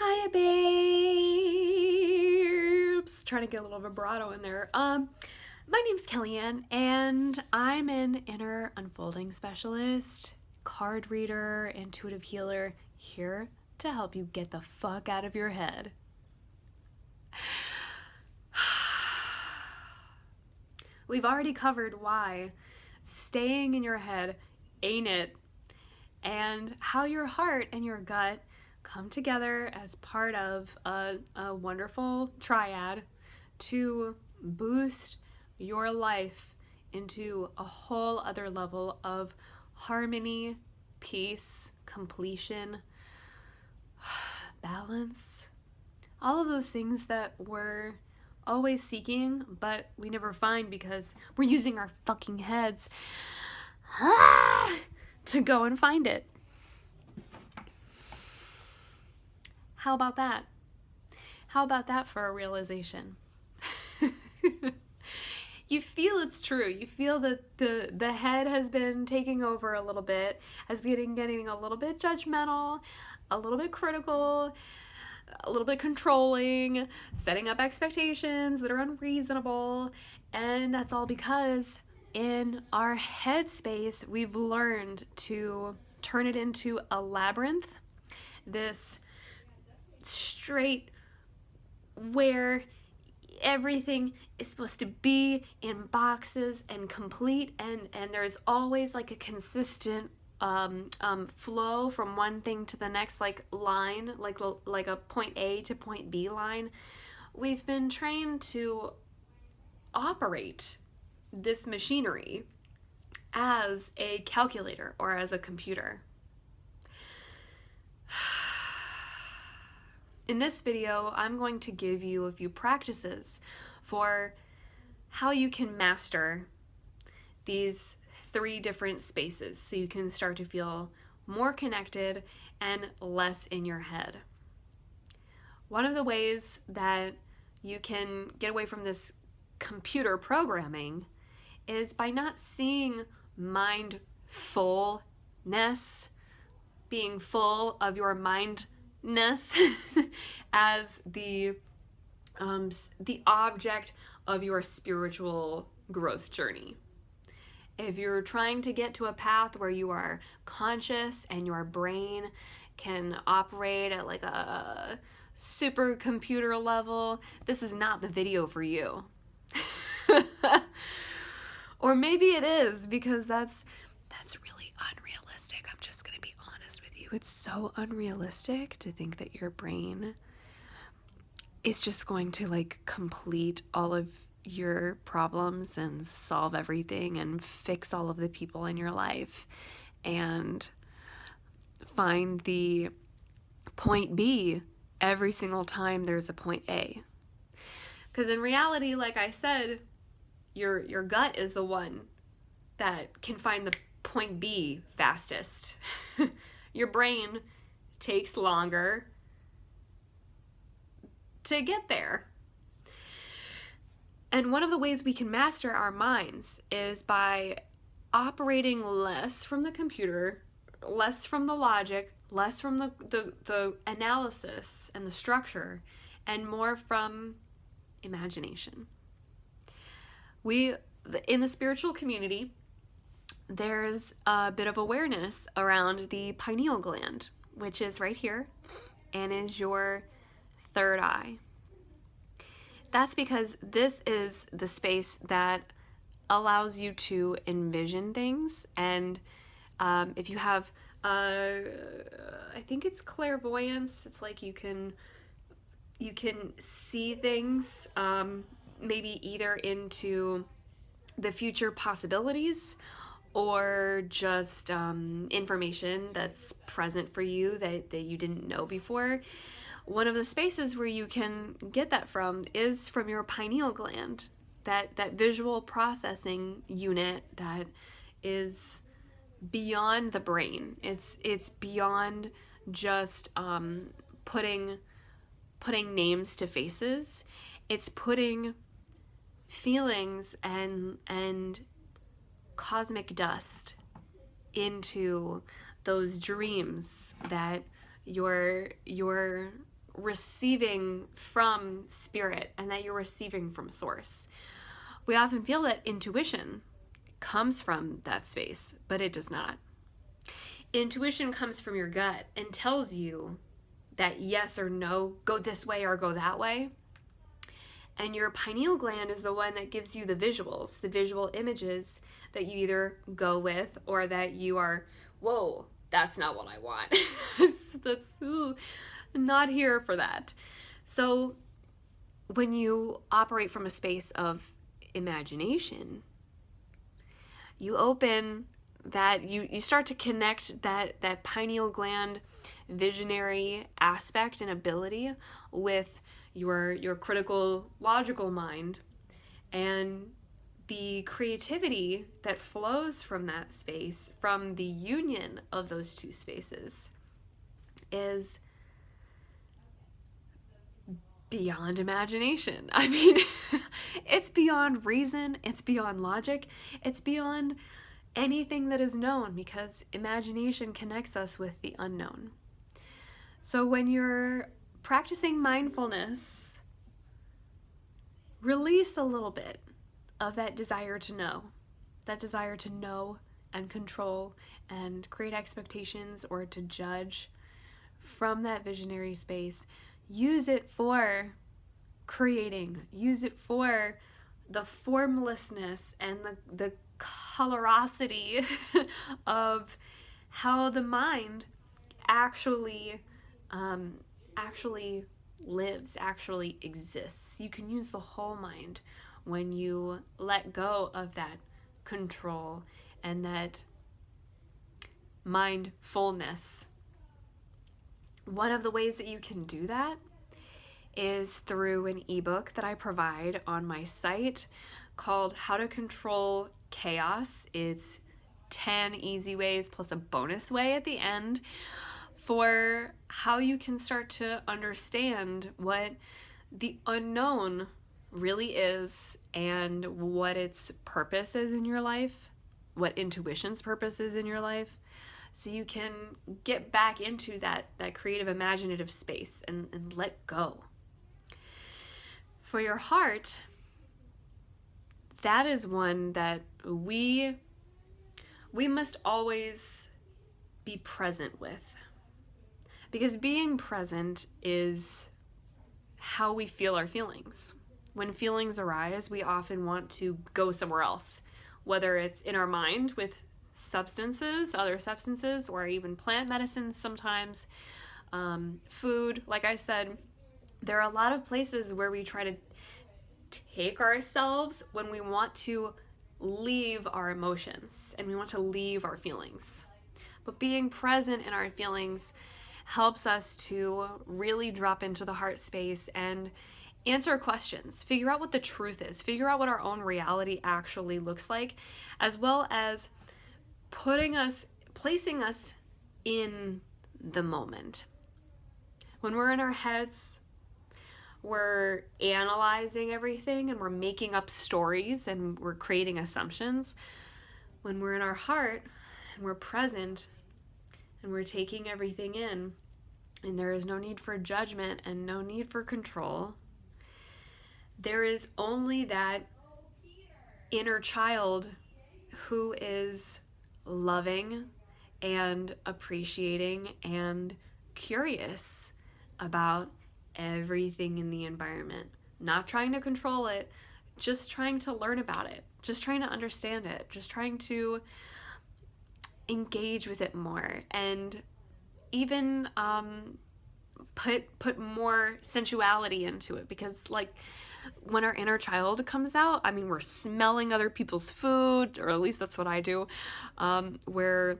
Hi, babes. Trying to get a little vibrato in there. My name's Kellyanne, and I'm an inner unfolding specialist, card reader, intuitive healer, here to help you get the fuck out of your head. We've already covered why staying in your head ain't it, and how your heart and your gut come together as part of a wonderful triad to boost your life into a whole other level of harmony, peace, completion, balance, all of those things that we're always seeking, but we never find because we're using our fucking heads to go and find it. How about that? How about that for a realization? You feel it's true. You feel that the head has been taking over a little bit, has been getting a little bit judgmental, a little bit critical, a little bit controlling, setting up expectations that are unreasonable, and that's all because in our headspace we've learned to turn it into a labyrinth, this straight where everything is supposed to be in boxes and complete, and there's always like a consistent flow from one thing to the next, like line, like a point A to point B line. We've been trained to operate this machinery as a calculator or as a computer. In this video, I'm going to give you a few practices for how you can master these 3 different spaces so you can start to feel more connected and less in your head. One of the ways that you can get away from this computer programming is by not seeing mindfulness, being full of your mindness, as the object of your spiritual growth journey. If you're trying to get to a path where you are conscious and your brain can operate at like a supercomputer level, this is not the video for you. Or maybe it is, because that's really unrealistic. I'm just going to be honest with you. It's so unrealistic to think that your brain is just going to like complete all of your problems and solve everything and fix all of the people in your life and find the point B every single time there's a point A. Because in reality, like I said, your gut is the one that can find the point B fastest. Your brain takes longer to get there. And one of the ways we can master our minds is by operating less from the computer, less from the logic, less from the analysis and the structure, and more from imagination. In the spiritual community, there's a bit of awareness around the pineal gland, which is right here and is your third eye. That's because this is the space that allows you to envision things, and if you have I think it's clairvoyance, it's like you can see things, maybe either into the future possibilities or just information that's present for you that you didn't know before. One of the spaces where you can get that from is from your pineal gland, that visual processing unit that is beyond the brain. It's beyond just putting names to faces. It's putting feelings and cosmic dust into those dreams that your receiving from spirit and that you're receiving from source. We often feel that intuition comes from that space, but it does not. Intuition comes from your gut and tells you that yes or no, go this way or go that way. And your pineal gland is the one that gives you the visuals, the visual images that you either go with or that you are, whoa, that's not what I want. That's not here for that. So when you operate from a space of imagination, you open that, you start to connect that pineal gland visionary aspect and ability with your critical logical mind, and the creativity that flows from that space, from the union of those two spaces, is beyond imagination. I mean, it's beyond reason, it's beyond logic, it's beyond anything that is known, because imagination connects us with the unknown. So when you're practicing mindfulness, release a little bit of that desire to know and control and create expectations or to judge from that visionary space. Use it for creating, use it for the formlessness and the colorosity of how the mind actually lives, actually exists. You can use the whole mind when you let go of that control and that mindfulness. One of the ways that you can do that is through an ebook that I provide on my site called How to Control Chaos. It's 10 easy ways plus a bonus way at the end for how you can start to understand what the unknown really is and what its purpose is in your life, what intuition's purpose is in your life, so you can get back into that creative, imaginative space and let go. For your heart, that is one that we must always be present with. Because being present is how we feel our feelings. When feelings arise, we often want to go somewhere else, whether it's in our mind with substances, other substances, or even plant medicines sometimes, food. Like I said, there are a lot of places where we try to take ourselves when we want to leave our emotions and we want to leave our feelings. But being present in our feelings helps us to really drop into the heart space and answer questions, figure out what the truth is, figure out what our own reality actually looks like, as well as placing us in the moment. When we're in our heads, we're analyzing everything and we're making up stories and we're creating assumptions. When we're in our heart and we're present and we're taking everything in, and there is no need for judgment and no need for control, there is only that inner child who is loving and appreciating and curious about everything in the environment. Not trying to control it, just trying to learn about it, just trying to understand it, just trying to engage with it more, and even put more sensuality into it. Because like when our inner child comes out, I mean, we're smelling other people's food, or at least that's what I do. We're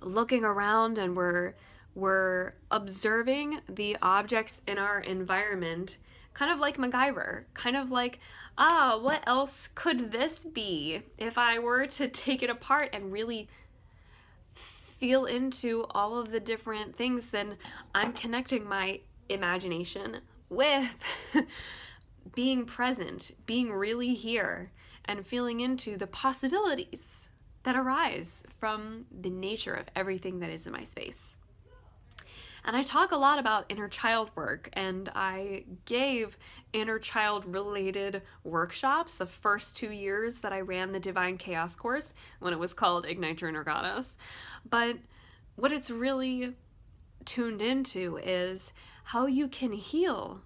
looking around and we're observing the objects in our environment, kind of like MacGyver, kind of like, what else could this be if I were to take it apart and really feel into all of the different things. Then I'm connecting my imagination with being present, being really here, and feeling into the possibilities that arise from the nature of everything that is in my space. And I talk a lot about inner child work, and I gave inner child related workshops the first 2 years that I ran the Divine Chaos course when it was called Ignite Your Inner Goddess. But what it's really tuned into is how you can heal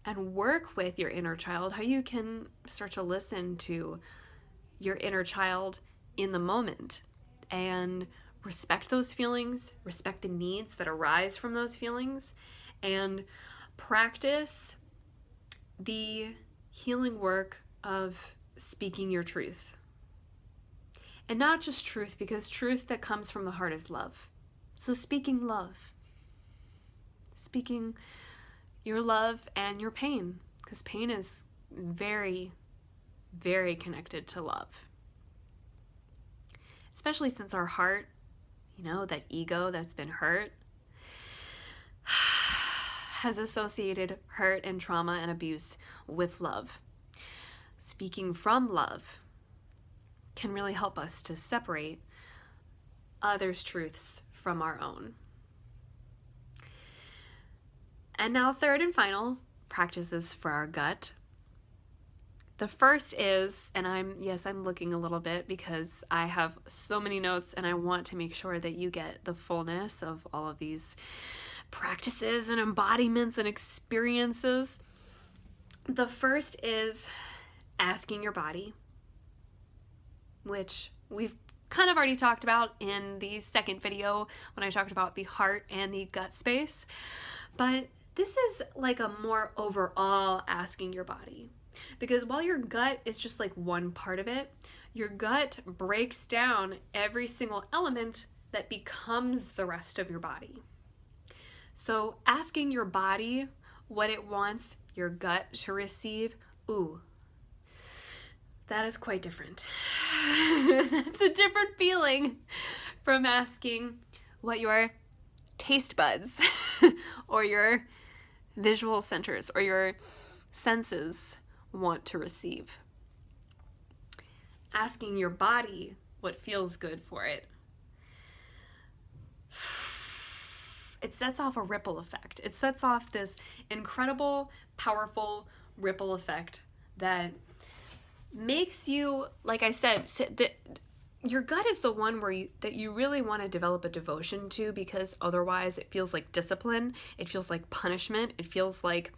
and work with your inner child, how you can start to listen to your inner child in the moment and respect those feelings, respect the needs that arise from those feelings, and practice the healing work of speaking your truth. And not just truth, because truth that comes from the heart is love. So speaking love. Speaking your love and your pain, because pain is very, very connected to love. Especially since our heart, that ego that's been hurt, has associated hurt and trauma and abuse with love. Speaking from love can really help us to separate others' truths from our own. And now, third and final practices for our gut. The first is, and I'm looking a little bit because I have so many notes and I want to make sure that you get the fullness of all of these practices and embodiments and experiences. The first is asking your body, which we've kind of already talked about in the second video when I talked about the heart and the gut space. But this is like a more overall asking your body. Because while your gut is just like one part of it, your gut breaks down every single element that becomes the rest of your body. So asking your body what it wants your gut to receive, that is quite different. That's a different feeling from asking what your taste buds or your visual centers or your senses want to receive. Asking your body what feels good for it. It sets off a ripple effect. It sets off this incredible, powerful ripple effect makes you, like I said, your gut is the one that you really want to develop a devotion to, because otherwise it feels like discipline. It feels like punishment. It feels like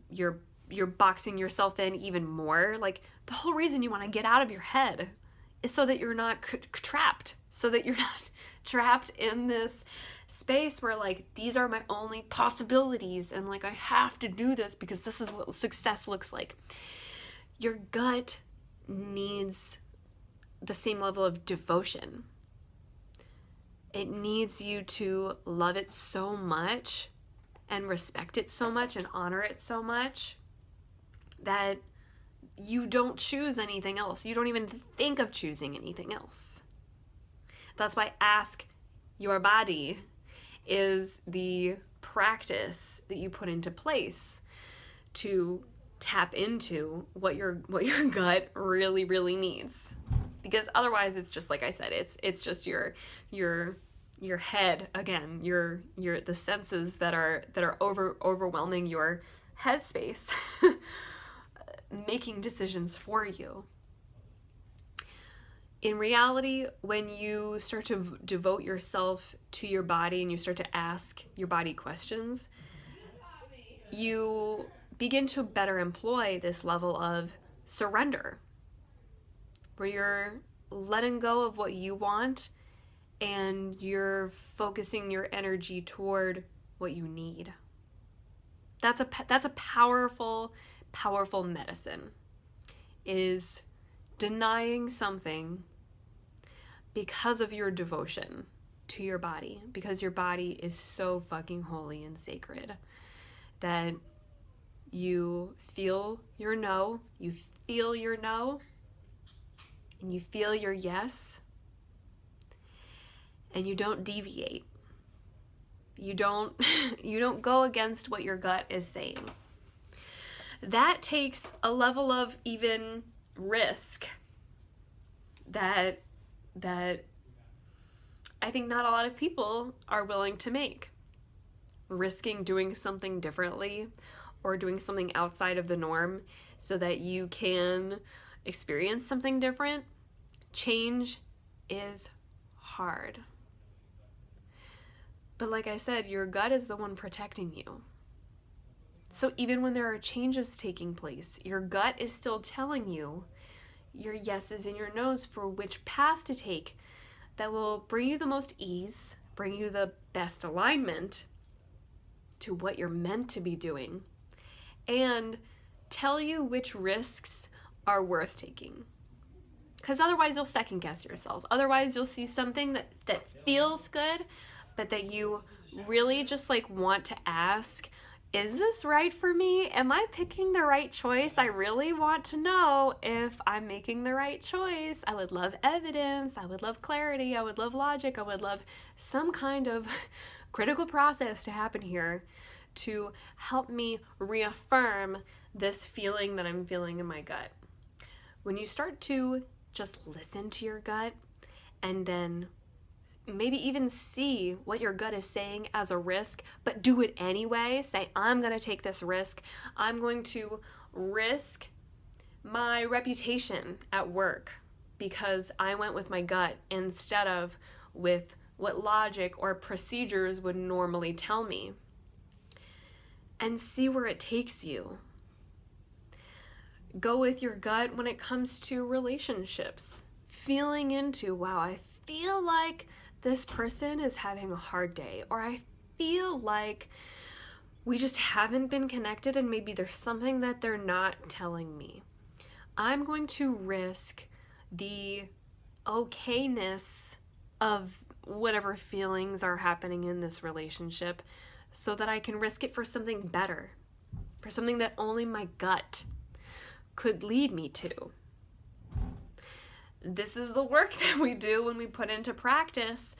you're boxing yourself in even more. Like, the whole reason you want to get out of your head is so that you're not trapped, so that you're not trapped in this space where, like, these are my only possibilities and, like, I have to do this because this is what success looks like. Your gut needs the same level of devotion. It needs you to love it so much and respect it so much and honor it so much that you don't choose anything else. You don't even think of choosing anything else. That's why ask your body is the practice that you put into place to tap into what your gut really, really needs. Because otherwise it's just, like I said, it's just your head again, the senses that are overwhelming your headspace, making decisions for you. In reality, when you start to devote yourself to your body and you start to ask your body questions, you begin to better employ this level of surrender, where you're letting go of what you want and you're focusing your energy toward what you need. That's a powerful, powerful medicine, is denying something because of your devotion to your body, because your body is so fucking holy and sacred that you feel your no, you feel your no, and you feel your yes, and you don't deviate. You don't go against what your gut is saying. That takes a level of even risk that I think not a lot of people are willing to make. risking doing something differently or doing something outside of the norm so that you can experience something different, change is hard. But like I said, your gut is the one protecting you. So even when there are changes taking place, your gut is still telling you your yeses and your nos for which path to take that will bring you the most ease, bring you the best alignment to what you're meant to be doing, and tell you which risks are worth taking. Because otherwise you'll second guess yourself. Otherwise you'll see something that feels good, but that you really just like want to ask, is this right for me? Am I picking the right choice? I really want to know if I'm making the right choice. I would love evidence. I would love clarity. I would love logic. I would love some kind of critical process to happen here to help me reaffirm this feeling that I'm feeling in my gut. When you start to just listen to your gut and then maybe even see what your gut is saying as a risk, but do it anyway. Say, I'm going to take this risk. I'm going to risk my reputation at work because I went with my gut instead of with what logic or procedures would normally tell me. And see where it takes you. Go with your gut when it comes to relationships. Feeling into, wow, I feel like this person is having a hard day, or I feel like we just haven't been connected and maybe there's something that they're not telling me. I'm going to risk the okayness of whatever feelings are happening in this relationship so that I can risk it for something better, for something that only my gut could lead me to. This is the work that we do when we put into practice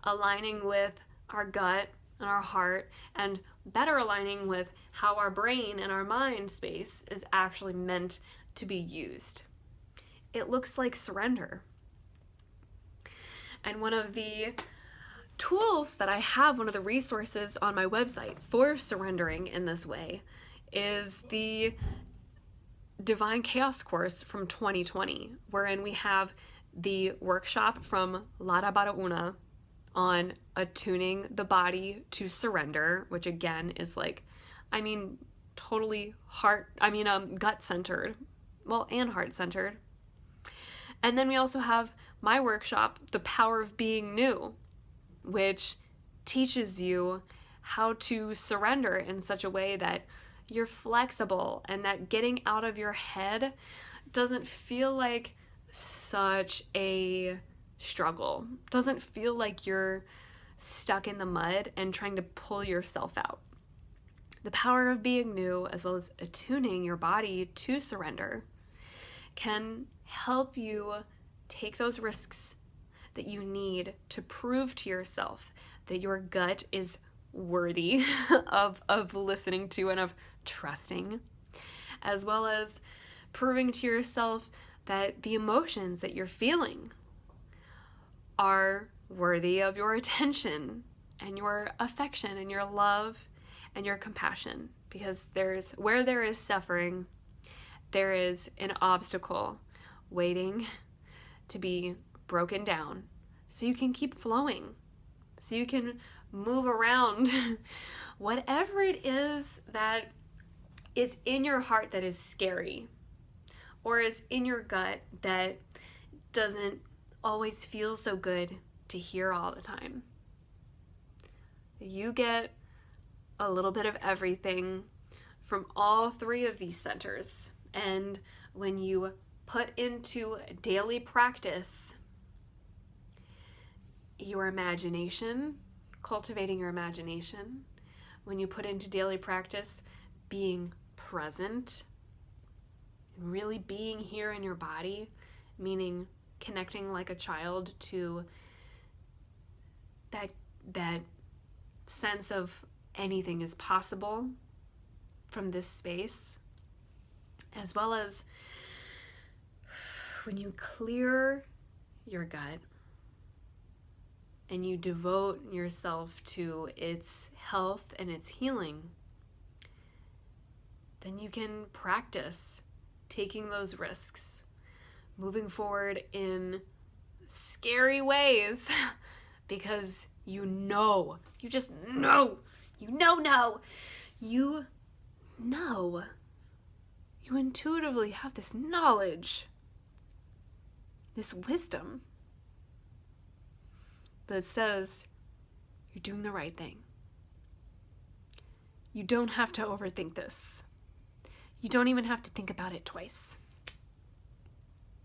aligning with our gut and our heart and better aligning with how our brain and our mind space is actually meant to be used. It looks like surrender. And one of the tools that I have, one of the resources on my website for surrendering in this way is the Divine Chaos course from 2020, wherein we have the workshop from Lara Barauna on attuning the body to surrender, which again is like, totally gut-centered, and heart-centered. And then we also have my workshop, The Power of Being New, which teaches you how to surrender in such a way that you're flexible and that getting out of your head doesn't feel like such a struggle. Doesn't feel like you're stuck in the mud and trying to pull yourself out. The power of being new, as well as attuning your body to surrender, can help you take those risks that you need to prove to yourself that your gut is worthy of listening to and of trusting, as well as proving to yourself that the emotions that you're feeling are worthy of your attention and your affection and your love and your compassion, because where there is suffering, there is an obstacle waiting to be broken down so you can keep flowing, so you can move around whatever it is that is in your heart that is scary or is in your gut that doesn't always feel so good to hear all the time. You get a little bit of everything from all three of these centers, and when you put into daily practice your imagination, cultivating your imagination, when you put into daily practice being present, and really being here in your body, meaning connecting like a child to that sense of anything is possible from this space, as well as when you clear your gut and you devote yourself to its health and its healing, then you can practice taking those risks, moving forward in scary ways, because you just know, you intuitively have this knowledge, this wisdom that says you're doing the right thing. You don't have to overthink this. You don't even have to think about it twice.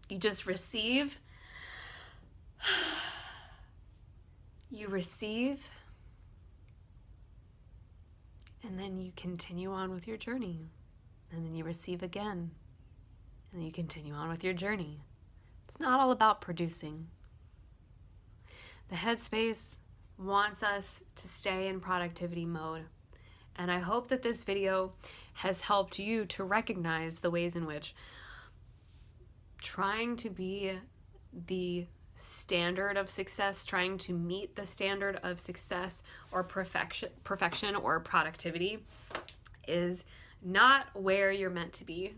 You just receive. You receive. And then you continue on with your journey. And then you receive again. And then you continue on with your journey. It's not all about producing. The headspace wants us to stay in productivity mode. And I hope that this video has helped you to recognize the ways in which trying to be the standard of success, trying to meet the standard of success or perfection or productivity is not where you're meant to be.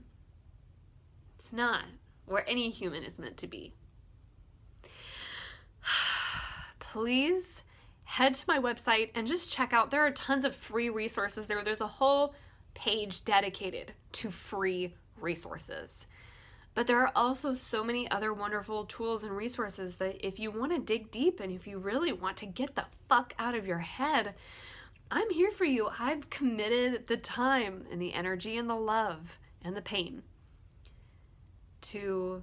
It's not where any human is meant to be. Please head to my website and just check out. There are tons of free resources there. There's a whole page dedicated to free resources. But there are also so many other wonderful tools and resources that if you want to dig deep and if you really want to get the fuck out of your head, I'm here for you. I've committed the time and the energy and the love and the pain to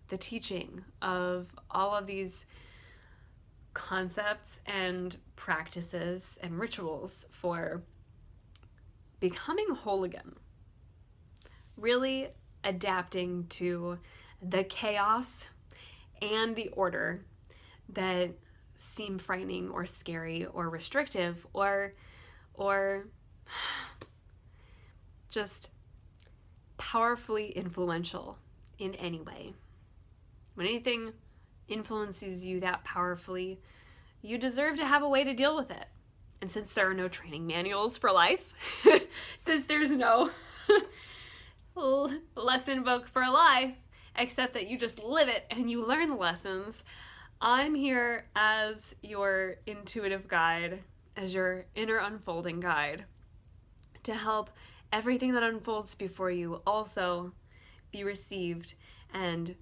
the teaching of all of these concepts and practices and rituals for becoming whole again. Really adapting to the chaos and the order that seem frightening or scary or restrictive or just powerfully influential in any way. When anything influences you that powerfully, you deserve to have a way to deal with it. And since there are no training manuals for life, since there's no lesson book for life, except that you just live it and you learn the lessons, I'm here as your intuitive guide, as your inner unfolding guide, to help everything that unfolds before you also be received and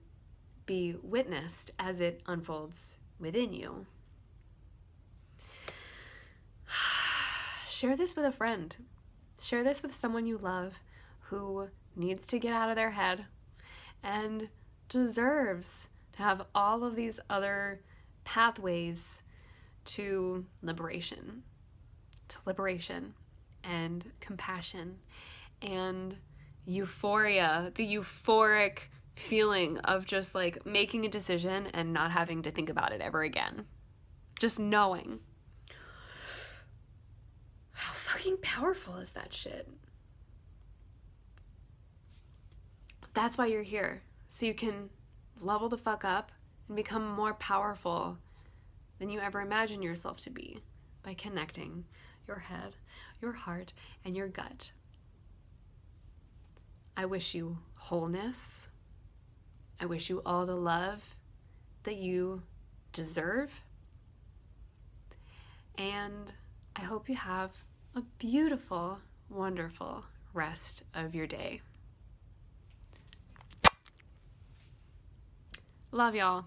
be witnessed as it unfolds within you. Share this with a friend. Share this with someone you love who needs to get out of their head and deserves to have all of these other pathways to liberation and compassion and euphoria, the euphoric feeling of just like making a decision and not having to think about it ever again. Just knowing. How fucking powerful is that shit? That's why you're here. So you can level the fuck up and become more powerful than you ever imagined yourself to be by connecting your head, your heart, and your gut. I wish you wholeness. I wish you all the love that you deserve. And I hope you have a beautiful, wonderful rest of your day. Love y'all.